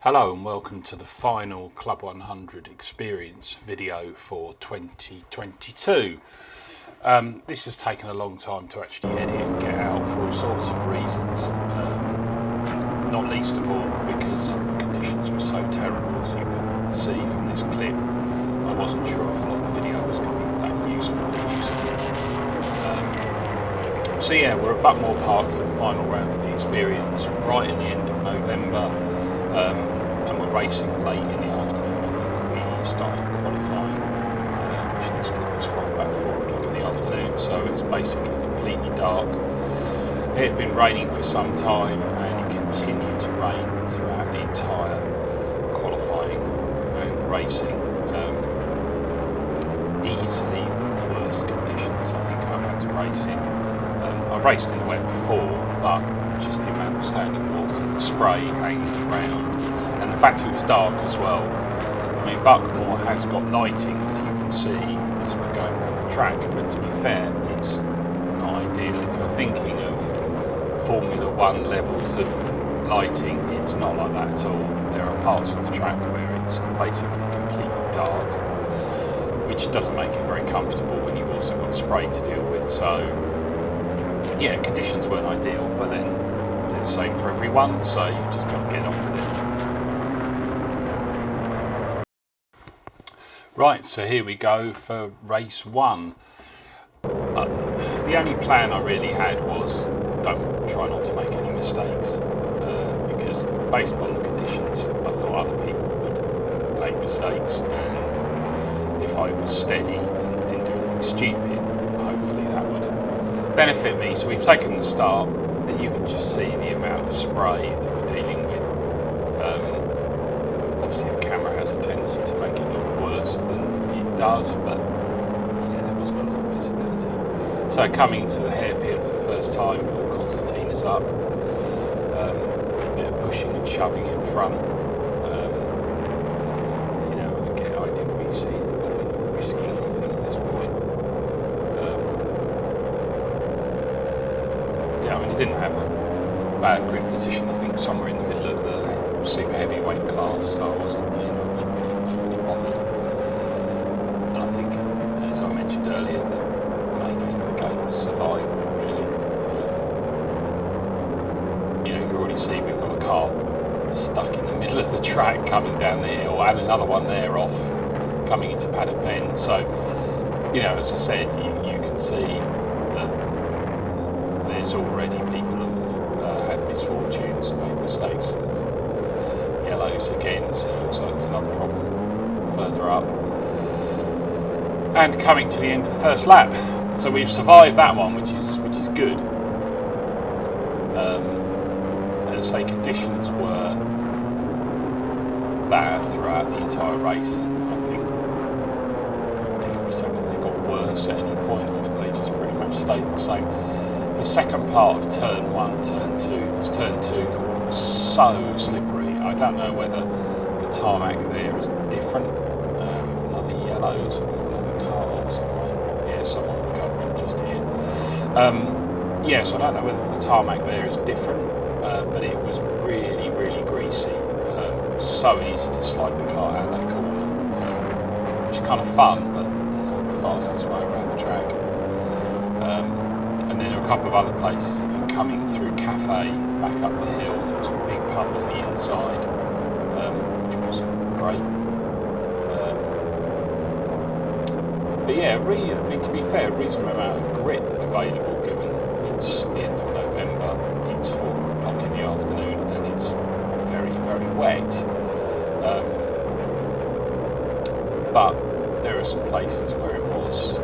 Hello and welcome to the final Club 100 experience video for 2022. This has taken a long time to actually edit and get out for all sorts of reasons, not least of all because the conditions were so terrible. As you can see from this clip, I wasn't sure if a lot of the video was going to be that useful or usable. So yeah, we're at Buckmore Park for the final round of the experience, right in the end of November. And we're racing late in the afternoon. I think we started qualifying, which this clip is from, about 4 o'clock in the afternoon, so it's basically completely dark. It had been raining for some time and it continued to rain throughout the entire qualifying and racing. Easily the worst conditions I think I've had to race in. I've raced in the wet before, but just the amount of standing water, the spray hanging around, and the fact it was dark as well. I mean, Buckmore has got lighting, as you can see, as we're going around the track, but to be fair, it's not ideal. If you're thinking of Formula One levels of lighting, it's not like that at all. There are parts of the track where it's basically completely dark, which doesn't make it very comfortable when you've also got spray to deal with. So yeah, conditions weren't ideal, but then they're the same for everyone, so you just got to get on with it. Right, so here we go for race one. The only plan I really had was try not to make any mistakes, because based on the conditions, I thought other people would make mistakes, and if I was steady and didn't do anything stupid, hopefully that would benefit me. So we've taken the start, and you can just see the amount of spray that we're dealing with. Obviously the camera has a tendency to make it look worse than it does, but yeah, there wasn't a lot of visibility. So coming to the hairpin for the first time, Constantine is up, a bit of pushing and shoving in front. Again, I didn't really see the point of risking anything at this point. I mean, he didn't have a bad grid position. I think somewhere in the middle of the super heavyweight class, so I wasn't really overly bothered. And I think, as I mentioned earlier, the main aim of the game was survival, really. You can already see we've got a car stuck in the middle of the track coming down the hill, and another one there off coming into Paddock Bend. So, as I said, you can see that there's already people who've had misfortunes and made mistakes. Yellows again, so it looks like there's another problem further up. And coming to the end of the first lap. So we've survived that one, which is good. As I say, conditions were bad throughout the entire race, and I think it's difficult to say whether they got worse at any point or whether they just pretty much stayed the same. The second part of turn 1, turn 2, this turn 2 was so slippery. I don't know whether the tarmac there is different. Another yellows, another car off somewhere. Yeah, someone recovering just here. So I don't know whether the tarmac there is different, but it was really, really greasy. So easy to slide the car out that corner, which is kind of fun, but not the fastest way around the track. And then there are a couple of other places, I think, coming through Cafe, back up the hill, there was a big puddle on the inside, which was great. But yeah, to be fair, a reasonable amount of grip available, given it's the end of November, it's 4 o'clock in the afternoon, and it's very, very wet. But there are some places where it was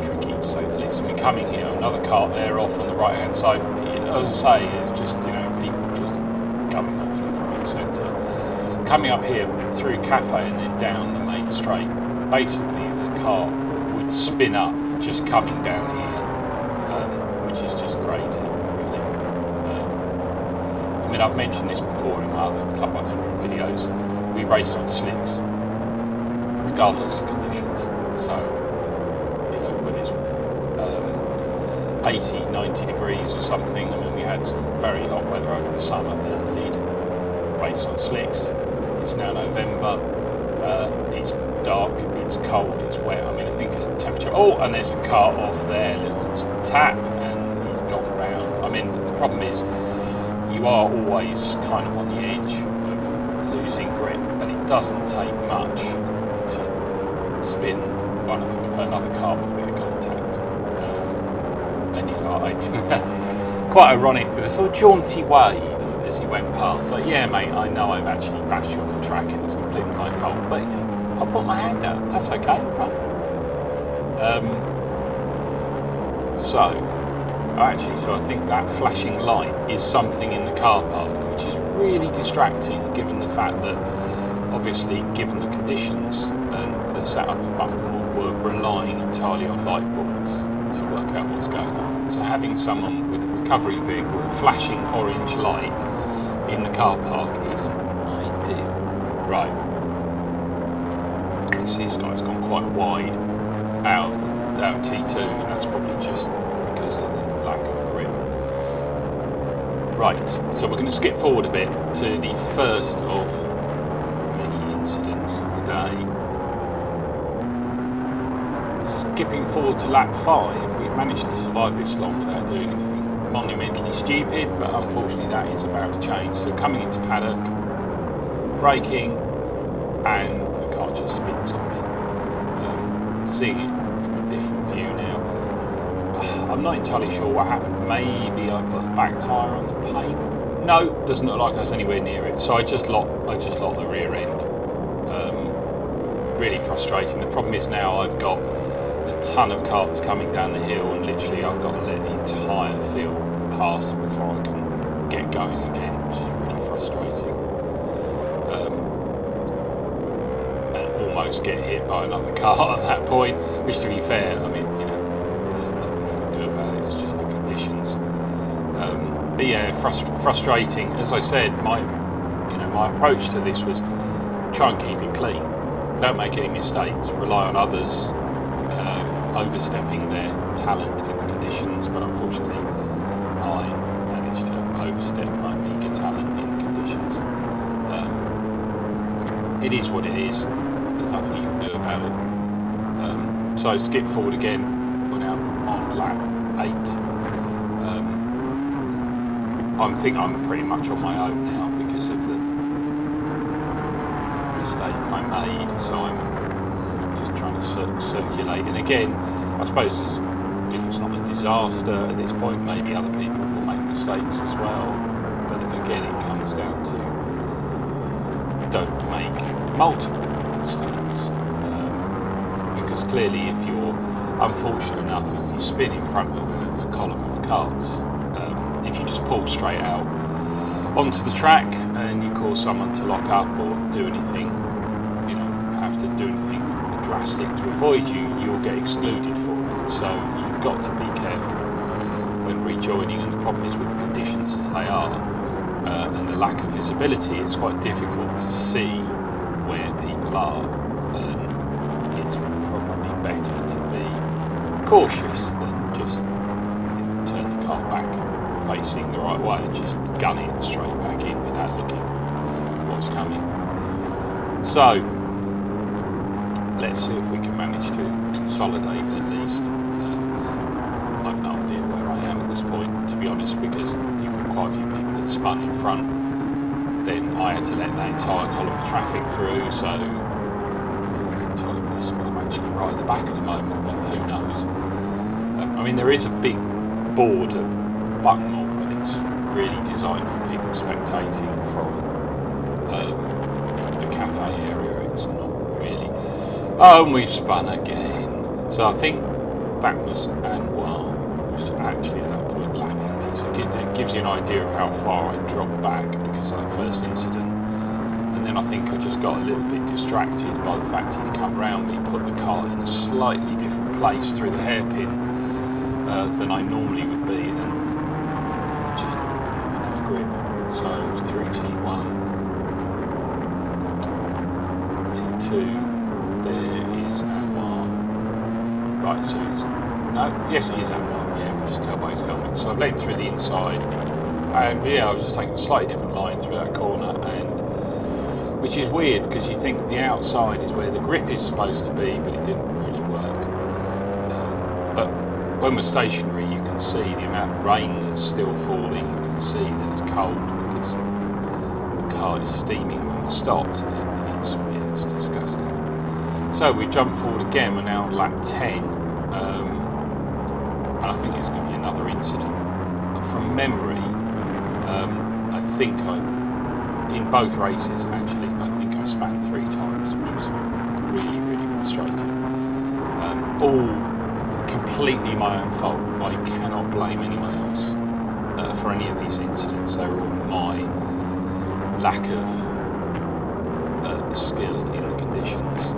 tricky, to say the least. I mean, coming here, another cart there off on the right hand side, as I say, it's just, people just coming off left, right and centre. Coming up here through Cafe and then down the main straight, basically the car would spin up just coming down here, which is just crazy, really. I mean, I've mentioned this before in my other Club 100 videos. We race on slicks, regardless of conditions. So, whether it's 80, 90 degrees or something. I mean, we had some very hot weather over the summer, and we'd race on slicks. It's now November. It's dark, it's cold, it's wet. I mean, I think a temperature. Oh, and there's a kart off there, little tap, and he's gone round. I mean, the problem is you are always kind of on the edge of losing grip, and it doesn't take much to spin another kart with a bit of contact. And you know, I quite ironic with a sort of jaunty wave as he went past. Like, yeah, mate, I know I've actually bashed you off the track and it's completely my fault, but you know, I'll put my hand out. That's okay, right? So I think that flashing light is something in the car park, which is really distracting, given the fact that, obviously, given the conditions and the setup of Buckmore, we're relying entirely on light boards to work out what's going on. So having someone with a recovery vehicle with a flashing orange light in the car park isn't ideal. Right. You see this guy's gone quite wide out of T2, and that's probably just because of the lack of grip. Right, so we're going to skip forward a bit to the first of many incidents of the day. Skipping forward to lap 5, we've managed to survive this long without doing anything monumentally stupid, but unfortunately that is about to change. So coming into paddock, braking, and the car just spins on me. Seeing it from a different view now. I'm not entirely sure what happened. Maybe I put the back tyre on the paint. No, doesn't look like I was anywhere near it. So I just locked the rear end. Really frustrating. The problem is now I've got a ton of karts coming down the hill, and literally I've got to let the entire field pass before I can get going again, which is really frustrating. And almost get hit by another car at that point, which, to be fair, I mean, you know, there's nothing you can do about it. It's just the conditions. But yeah, frustrating. As I said, my approach to this was try and keep it clean. Don't make any mistakes. Rely on others overstepping their talent in the conditions, but unfortunately I managed to overstep my meagre talent in the conditions. It is what it is. There's nothing you can do about it. So skip forward again. We're now on lap 8. I think I'm pretty much on my own now because of the mistake I made. So I'm just trying to circulate. And again, I suppose it's not a disaster at this point. Maybe other people will make mistakes as well. But again, it comes down to don't make multiple mistakes. Because clearly, if you're unfortunate enough, if you spin in front of a column of karts, if you just pull straight out onto the track and you cause someone to lock up or do anything, have to do anything drastic to avoid you, you'll get excluded for it. So you've got to be careful when rejoining, and the problem is with the conditions as they are and the lack of visibility, it's quite difficult to see where people are, and it's probably better to be cautious than just turn the car back facing the right way and just gun it straight back in without looking what's coming. So let's see if we can manage to consolidate at least. I've no idea where I am at this point, to be honest, because you've got quite a few people that spun in front. Then I had to let that entire column of traffic through, so it's entirely possible I'm actually right at the back at the moment, but who knows. I mean, there is a big board at Buckmore, but it's really designed for people spectating from the cafe area. It's not really. Oh, and we've spun again. So I think that was Anwar who was actually at that point lapping me. So it gives you an idea of how far I dropped back because of that first incident. And then I think I just got a little bit distracted by the fact he'd come round me, put the car in a slightly different place through the hairpin than I normally would be, and just not enough grip. So through T1, T2, there is Anwar. Right, so yes, it is Anwar. Yeah, I can just tell by his helmet. So I've let him through the inside. And yeah, I was just taking a slightly different line through that corner, and which is weird because you think the outside is where the grip is supposed to be, but it didn't really work. But when we're stationary, you can see the amount of rain that's still falling. You can see that it's cold because the car is steaming when we're stopped. It's disgusting. So we jumped forward again. We're now on lap 10, and I think it's going to be another incident. From memory, I think in both races actually, I think I span 3 times, which was really, really frustrating. All completely my own fault. I cannot blame anyone else for any of these incidents. They were all my lack of skill in the conditions.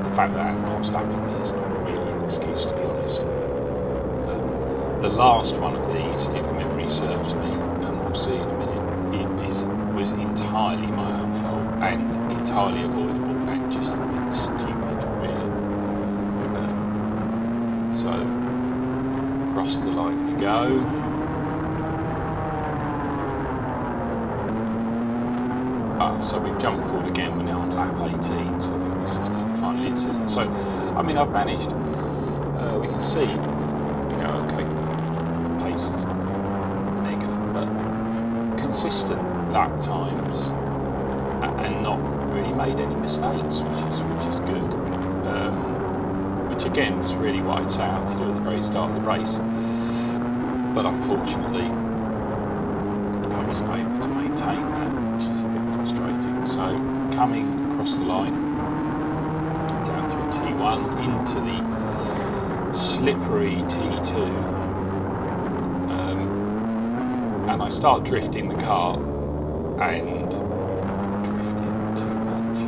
The fact that animals having me is not really an excuse, to be honest. The last one of these, if memory serves me, and we'll see in a minute, was entirely my own fault and entirely avoidable and just a bit stupid, really. So, across the line we go. So we've jumped forward again, we're now on lap 18, so I think this is now the final incident. So, I mean, I've managed, we can see, okay, pace is not mega, but consistent lap times and not really made any mistakes, which is good. Which again was really what I'd set out to do at the very start of the race. But unfortunately, I wasn't able to maintain that, which is a bit frustrating. So coming across the line, down through T1 into the slippery T2, and I start drifting the car and drifting too much.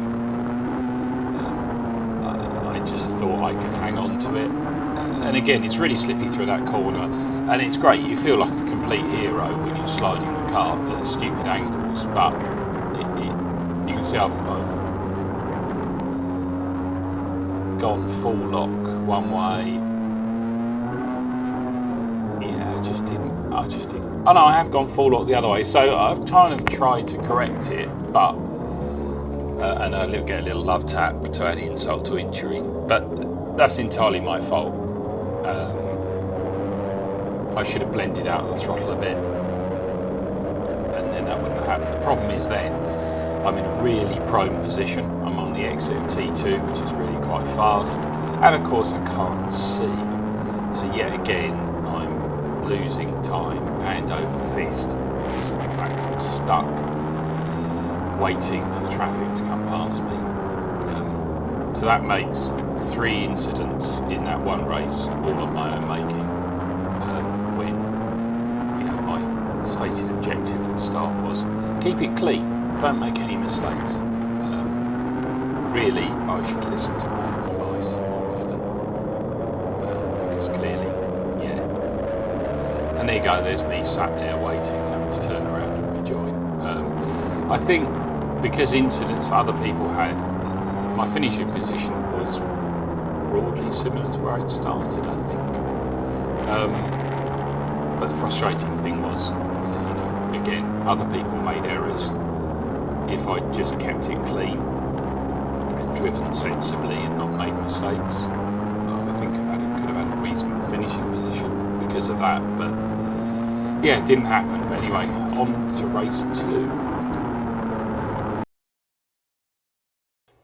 I just thought I could hang on to it, and again it's really slippy through that corner, and it's great, you feel like a complete hero when you're sliding the car at the stupid angles, but you can see I've gone full lock one way. Yeah, I just didn't. Oh no, I have gone full lock the other way. So I've kind of tried to correct it, but and I get a little love tap to add insult to injury. But that's entirely my fault. I should have blended out of the throttle a bit, and then that wouldn't have happened. The problem is then I'm in a really prone position. I'm on the exit of T2, which is really quite fast, and of course I can't see. So yet again, I'm losing time hand over fist because of the fact I'm stuck waiting for the traffic to come past me. So that makes 3 incidents in that one race, all of my own making. When my stated objective at the start was keep it clean, don't make any mistakes. Really, I should listen to my own advice more often, because clearly, and there you go, there's me sat there waiting, having to turn around and rejoin. I think because incidents other people had, my finishing position was broadly similar to where I'd started, I think. But the frustrating thing was, again, other people made errors. If I'd just kept it clean and driven sensibly and not made mistakes, I think could have had a reasonable finishing position because of that. But yeah, it didn't happen. But anyway, on to race 2.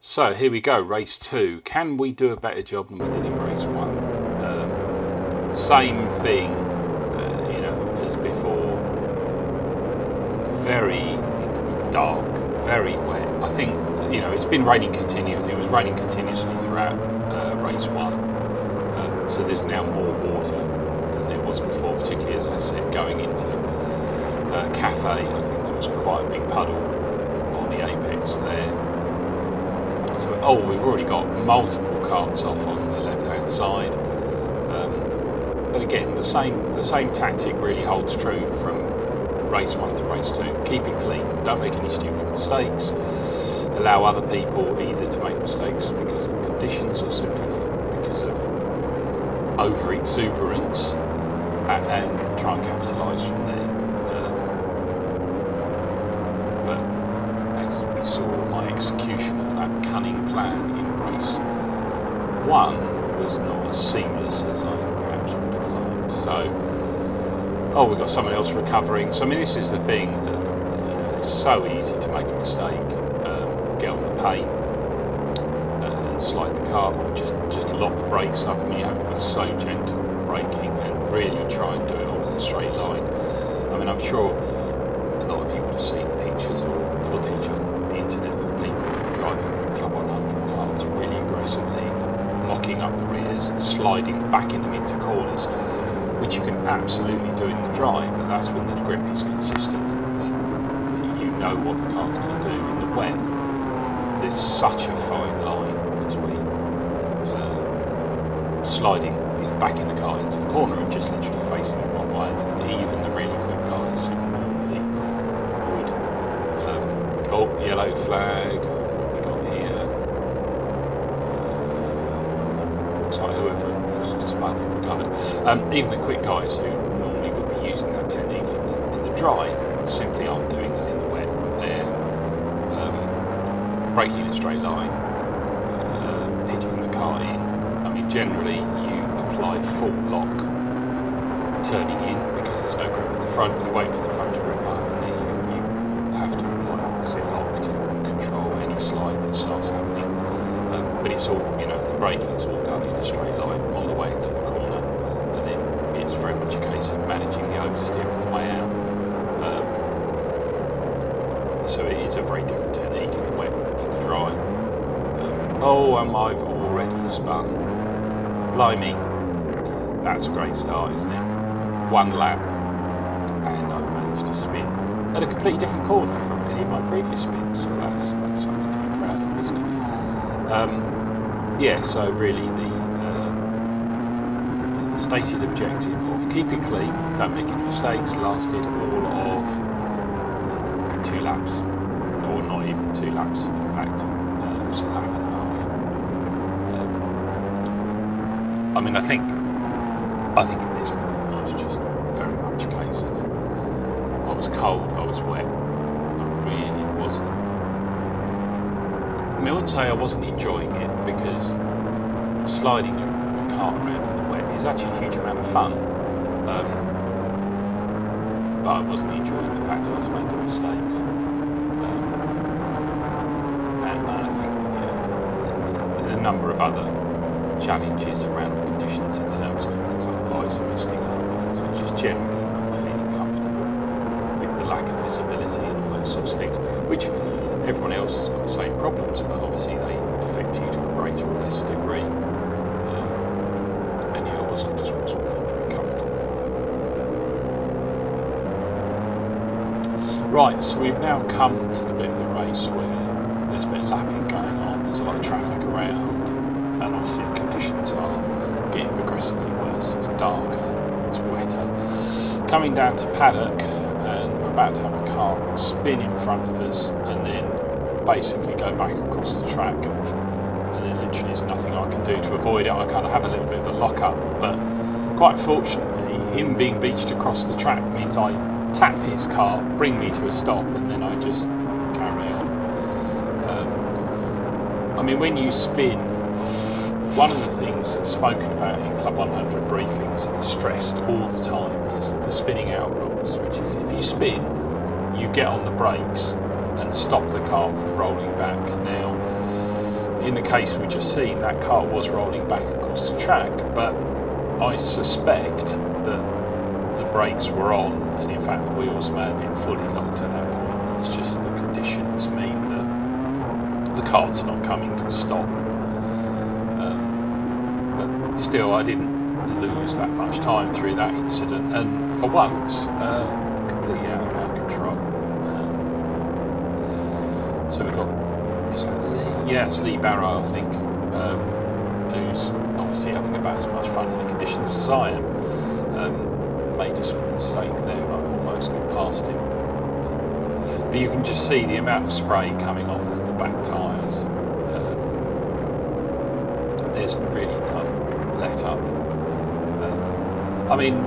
So here we go, race 2. Can we do a better job than we did in race 1? Same thing, as before. Very dark, very wet. I think, it's been raining continuously. It was raining continuously throughout race 1. So there's now more water than there was before, particularly, as I said, going into Cafe. I think there was quite a big puddle on the apex there. So, we've already got multiple karts off on the left-hand side. But again, the same tactic really holds true from race 1 to race 2. Keep it clean. Don't make any stupid mistakes. Allow other people either to make mistakes because of the conditions or simply because of over-exuberance. and try and capitalise from there. But as we saw, my execution of that cunning plan in race 1 was not as seamless as I perhaps would have liked. So, we've got someone else recovering. So I mean, this is the thing that it's so easy to make a mistake, get on the paint and slide the car, or just lock the brakes up. I mean, you have to be so gentle braking and really try and do it all in a straight line. I mean, I'm sure a lot of you would have seen pictures or footage on the internet of people driving Club 100 cars really aggressively, locking up the rears and sliding, backing them into corners, which you can absolutely do in the dry, but that's when the grip is consistent and you know what the car's going to do. In the wet, there's such a fine line between sliding, backing the car into the corner and just literally facing the wrong way. And I think even the really quick guys who normally would. Yellow flag. What we got here? Looks like whoever was spun and recovered. Even the quick guys who normally would be using that technique in the dry simply aren't doing that in the wet. They're braking in a straight line, pitching the car in. I mean, generally you apply full lock turning in because there's no grip at the front. You wait for the front to grip up, and then you have to apply opposite lock to control any slide that starts happening. But it's all, the braking's all done in a straight line on the way into the corner, and then it's very much a case of managing the oversteer on the way out. So it is a very different technique in the wet to the dry. I've already spun. Blimey. That's a great start, isn't it? 1 lap, and I've managed to spin at a completely different corner from any of my previous spins. So that's something to be proud of, isn't it? So really the stated objective of keeping clean, don't make any mistakes, lasted all of 2 laps, or not even 2 laps. In fact, it was a lap and a half. I mean, I think at this point I was just very much a case of I was cold, I was wet, I really wasn't. I mean, I wouldn't say I wasn't enjoying it, because sliding a car around in the wet is actually a huge amount of fun. But I wasn't enjoying the fact I was making mistakes. And I think a number of other challenges around the conditions in terms of things like visor misting up and just generally not feeling comfortable with the lack of visibility and all those sorts of things, which everyone else has got the same problems, but obviously they affect you to a greater or lesser degree. And I wasn't really very comfortable. Right, so we've now come to the bit of the race where there's a bit of lapping going on, there's a lot of traffic around, and obviously the conditions are getting progressively worse. It's darker, it's wetter. Coming down to paddock, and we're about to have a car spin in front of us and then basically go back across the track, and then literally there's nothing I can do to avoid it. I kind of have a little bit of a lock-up, but quite fortunately him being beached across the track means I tap his car, bring me to a stop, and then I just carry on. I mean, when you spin, one of the things that's spoken about in Club 100 briefings and stressed all the time is the spinning out rules, which is if you spin, you get on the brakes and stop the car from rolling back. Now, in the case we just seen, that car was rolling back across the track, but I suspect that the brakes were on, and in fact the wheels may have been fully locked at that point. It's just the conditions mean that the car's not coming to a stop. Still, I didn't lose that much time through that incident, and for once, completely out of my control. So we've got, is that Lee? Yeah, it's Lee Barrow, I think, who's obviously having about as much fun in the conditions as I am. Made a small mistake there, I almost got past him. But you can just see the amount of spray coming off the back tyres. There's really no let up. I mean,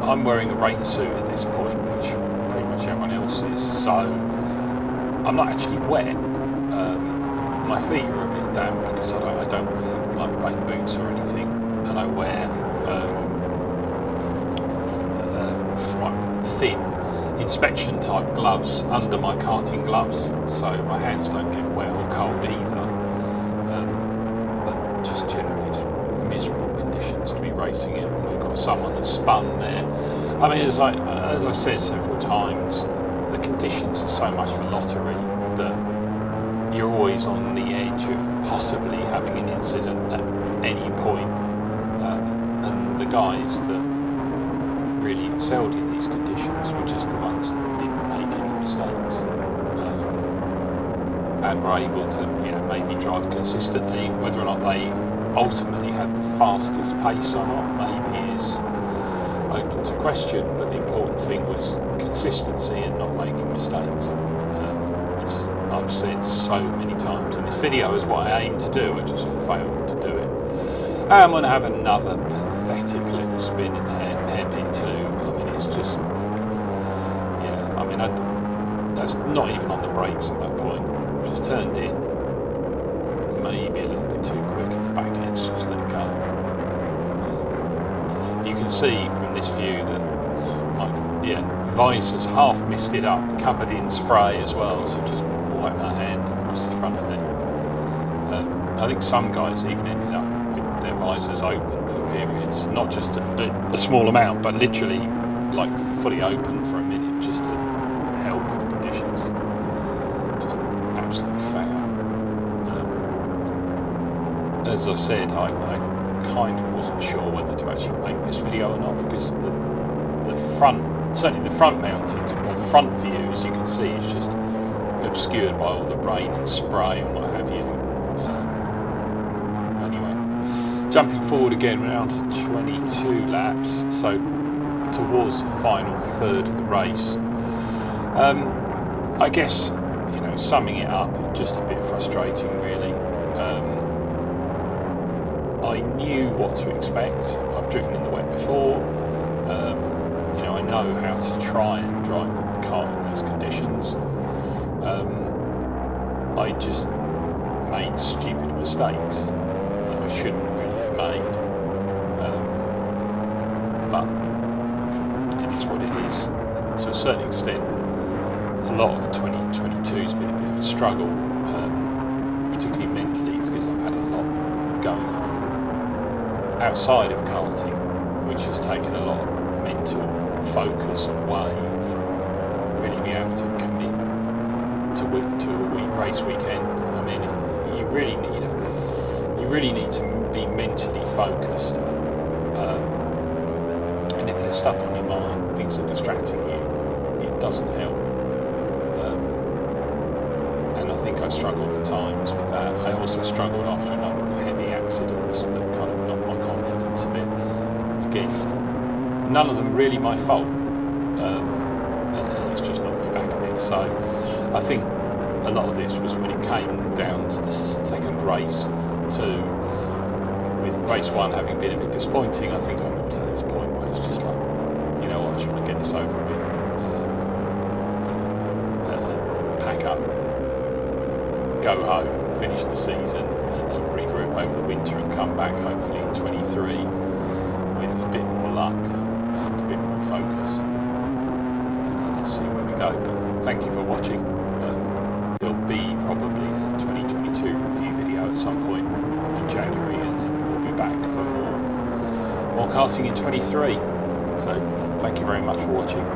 I'm wearing a rain suit at this point, which pretty much everyone else is, so I'm not actually wet. My feet are a bit damp because I don't wear like rain boots or anything, and I wear thin inspection type gloves under my karting gloves, so my hands don't get wet or cold either. But just generally it's miserable conditions to be racing in. We've got someone that's spun there. I mean, as I said several times, the conditions are so much for lottery that you're always on the edge of possibly having an incident at any point. And the guys that really excelled in these conditions were just the ones that didn't make any mistakes, and were able to, maybe drive consistently. Whether or not they ultimately had the fastest pace or not, maybe is open to question. But the important thing was consistency and not making mistakes, which I've said so many times in this video is what I aim to do. I just failed to do it. I'm going to have another pathetic little spin at hairpin 2. I mean, it's just, that's not even on the brakes at that point. Just turned in, maybe a little bit too quick in the back end, so just let it go. You can see from this view that my visor's half misted up, covered in spray as well, so just wipe my hand across the front of it. I think some guys even ended up with their visors open for periods, not just a small amount, but literally like fully open for a minute just to help with the conditions. Just absolutely foul. As I said, I kind of wasn't sure whether to actually make this video or not, because the front, certainly the front mounted, or the front view, as you can see, is just obscured by all the rain and spray and what have you. Anyway, jumping forward again, we're down to 22 laps, so towards the final third of the race. I guess, summing it up, just a bit frustrating really. I knew what to expect. I've driven in the wet before. I know how to try and drive the car in those conditions. I just made stupid mistakes that I shouldn't really have made. But it is what it is. To a certain extent, a lot of 2022 has been a bit of a struggle, particularly mentally, because I've had a lot going on outside of karting, which has taken a lot of mental focus away from really being able to commit to a race weekend. I mean, you really need to be mentally focused, and if there's stuff on your mind, things are distracting you, it doesn't help. And I think I struggled at times with that. I also struggled after a number of heavy accidents that kind of knocked my confidence a bit. Again, none of them really my fault, and it's just knocked me back a bit. So I think a lot of this was when it came down to the second race of 2, with race 1 having been a bit disappointing. I think I got to this point where it's just like, I just want to get this over with, pack up, go home, finish the season, and regroup over the winter and come back hopefully in 23 with a bit more luck and a bit more focus. Let's see where we go. But thank you for watching. There'll be probably a 2022 review video at some point in January, and then we'll be back for more karting in 23. So thank you very much for watching.